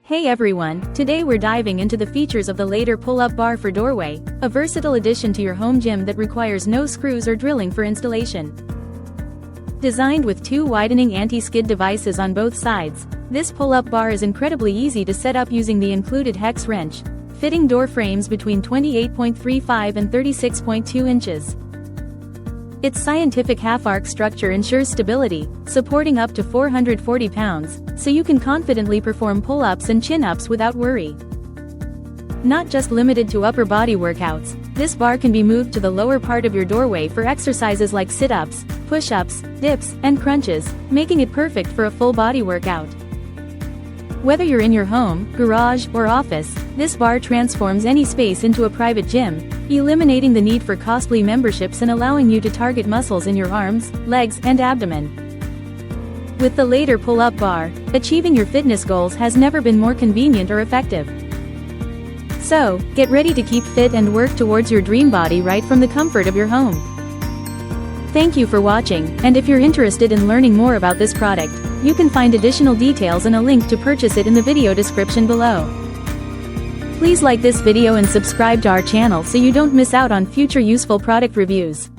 Hey everyone, today we're diving into the features of the LADER pull-up bar for doorway, a versatile addition to your home gym that requires no screws or drilling for installation. Designed with two widening anti-skid devices on both sides, this pull-up bar is incredibly easy to set up using the included hex wrench, fitting door frames between 28.35 and 36.2 inches. Its scientific half-arc structure ensures stability, supporting up to 440 pounds, so you can confidently perform pull-ups and chin-ups without worry. Not just limited to upper body workouts, this bar can be moved to the lower part of your doorway for exercises like sit-ups, push-ups, dips, and crunches, making it perfect for a full body workout. Whether you're in your home, garage, or office, this bar transforms any space into a private gym, eliminating the need for costly memberships and allowing you to target muscles in your arms, legs, and abdomen. With the LADER pull-up bar, achieving your fitness goals has never been more convenient or effective. So, get ready to keep fit and work towards your dream body right from the comfort of your home. Thank you for watching, and if you're interested in learning more about this product, you can find additional details and a link to purchase it in the video description below. Please like this video and subscribe to our channel so you don't miss out on future useful product reviews.